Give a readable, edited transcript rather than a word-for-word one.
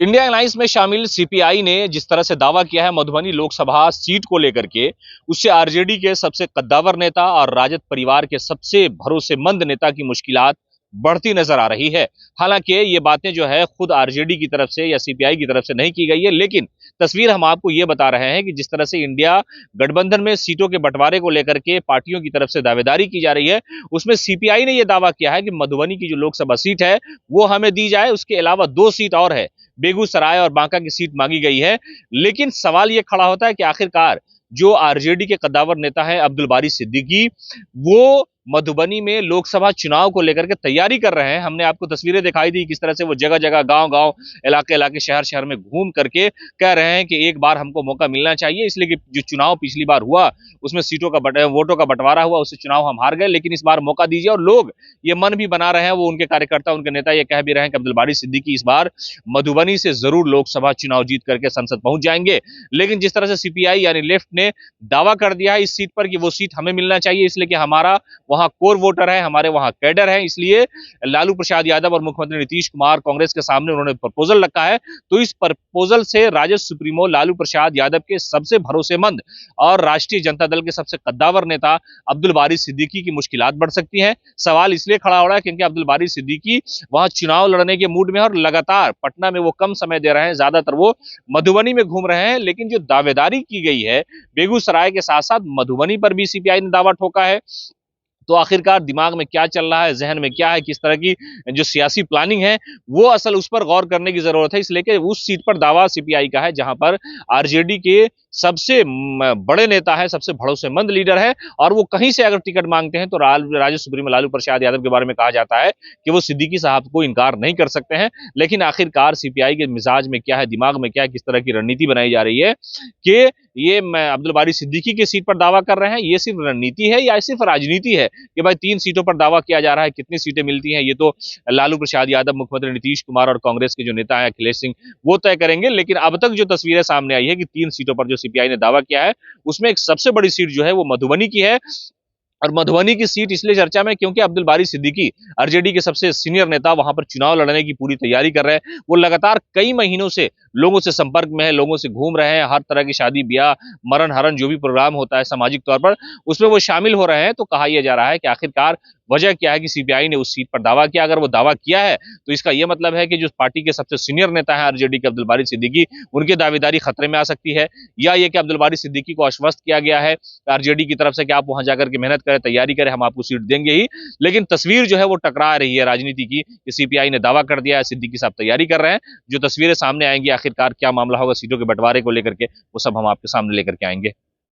India alliance में शामिल CPI ने जिस तरह से दावा किया है मधुबनी लोकसभा सीट को लेकर के, उससे आरजेडी के सबसे कद्दावर नेता और राजद परिवार के सबसे भरोसेमंद नेता की मुश्किलात बढ़ती नजर आ रही है। हालांकि ये बातें जो है खुद आरजेडी की तरफ से या सीपीआई की तरफ से नहीं की गई है, लेकिन तस्वीर हम आपको ये बता रहे हैं कि जिस तरह से इंडिया गठबंधन में सीटों के बंटवारे को लेकर के पार्टियों की तरफ से दावेदारी की जा रही है, उसमें सीपीआई ने यह दावा किया है कि मधुबनी की जो लोकसभा सीट है वो हमें दी जाए। उसके अलावा 2 सीट और है, बेगूसराय और बांका की सीट मांगी गई है। लेकिन सवाल यह खड़ा होता है कि आखिरकार जो आरजेडी के कद्दावर नेता है अब्दुल बारी सिद्दीकी, वो मधुबनी में लोकसभा चुनाव को लेकर के तैयारी कर रहे हैं। हमने आपको तस्वीरें दिखाई दी किस तरह से वो जगह जगह, गांव गांव, इलाके इलाके, शहर शहर में घूम करके कह रहे हैं कि एक बार हमको मौका मिलना चाहिए, इसलिए कि जो चुनाव पिछली बार हुआ उसमें वोटों का बंटवारा हुआ, उससे चुनाव हम हार गए, लेकिन इस बार मौका दीजिए। और लोग ये मन भी बना रहे हैं, वो उनके कार्यकर्ता, उनके नेता ये कह भी रहे हैं कि अब्दुल बारी सिद्दीकी इस बार मधुबनी से जरूर लोकसभा चुनाव जीत करके संसद पहुंच जाएंगे। लेकिन जिस तरह से सीपीआई यानी लेफ्ट ने दावा कर दिया है इस सीट पर कि वो सीट हमें मिलना चाहिए, इसलिए कि हमारा वहां कोर वोटर है, हमारे वहां कैडर है, इसलिए लालू प्रसाद यादव और मुख्यमंत्री नीतीश कुमार कांग्रेस के सामने उन्होंने प्रपोजल रखा है। तो इस प्रपोजल से राजद सुप्रीमो लालू प्रसाद यादव के सबसे भरोसेमंद और राष्ट्रीय जनता दल के सबसे कद्दावर नेता अब्दुल बारी सिद्दीकी की मुश्किलात बढ़ सकती हैं। सवाल इसलिए खड़ा हो रहा है क्योंकि अब्दुल बारी सिद्दीकी वहां चुनाव लड़ने के मूड में है और लगातार पटना में वो कम समय दे रहे हैं, ज्यादातर वो मधुबनी में घूम रहे हैं। लेकिन जो दावेदारी की गई है बेगूसराय के साथ साथ मधुबनी पर भी सीपीआई ने दावा ठोका है। तो आखिरकार दिमाग में क्या चल रहा है, जहन में क्या है, किस तरह की जो सियासी प्लानिंग है, वो असल उस पर गौर करने की जरूरत है। इसलिए कि उस सीट पर दावा सीपीआई का है जहां पर आरजेडी के सबसे बड़े नेता है, सबसे भरोसेमंद लीडर है, और वो कहीं से अगर टिकट मांगते हैं तो राजद सुप्रीमो लालू प्रसाद यादव के बारे में कहा जाता है कि वो सिद्दीकी साहब को इनकार नहीं कर सकते हैं। लेकिन आखिरकार सीपीआई के मिजाज में क्या है, दिमाग में क्या है, किस तरह की रणनीति बनाई जा रही है कि ये अब्दुल बारी सिद्दीकी की सीट पर दावा कर रहे हैं, ये सिर्फ रणनीति है या सिर्फ राजनीति है कि भाई 3 सीटों पर दावा किया जा रहा है, कितनी सीटें मिलती हैं ये तो लालू प्रसाद यादव, मुख्यमंत्री नीतीश कुमार और कांग्रेस के जो नेता है अखिलेश सिंह, वो तय करेंगे। लेकिन अब तक जो तस्वीरें सामने आई है कि 3 सीटों पर जो सीपीआई ने दावा किया है उसमें एक सबसे बड़ी सीट जो है वो मधुबनी की है। और मधुबनी की सीट इसलिए चर्चा में क्योंकि अब्दुल बारी सिद्दीकी आरजेडी के सबसे सीनियर नेता वहां पर चुनाव लड़ने की पूरी तैयारी कर रहे हैं। वो लगातार कई महीनों से लोगों से संपर्क में है, लोगों से घूम रहे हैं, हर तरह की शादी ब्याह, मरण हरण जो भी प्रोग्राम होता है सामाजिक तौर पर उसमें वो शामिल हो रहे हैं। तो कहा यह जा रहा है कि आखिरकार वजह क्या है कि सीपीआई ने उस सीट पर दावा किया। अगर वो दावा किया है तो इसका यह मतलब है कि जो पार्टी के सबसे सीनियर नेता है आरजेडी के अब्दुल बारी सिद्दीकी, उनकी दावेदारी खतरे में आ सकती है। या ये कि अब्दुल बारी सिद्दीकी को आश्वस्त किया गया है आरजेडी की तरफ से कि आप वहां जाकर के मेहनत करें, तैयारी करें, हम आपको सीट देंगे ही। लेकिन तस्वीर जो है वो टकरा रही है राजनीति की कि सीपीआई ने दावा कर दिया है, सिद्दीकी साहब तैयारी कर रहे हैं। जो तस्वीरें सामने आएंगी, आखिरकार क्या मामला होगा सीटों के बंटवारे को लेकर के, वो सब हम आपके सामने लेकर के आएंगे।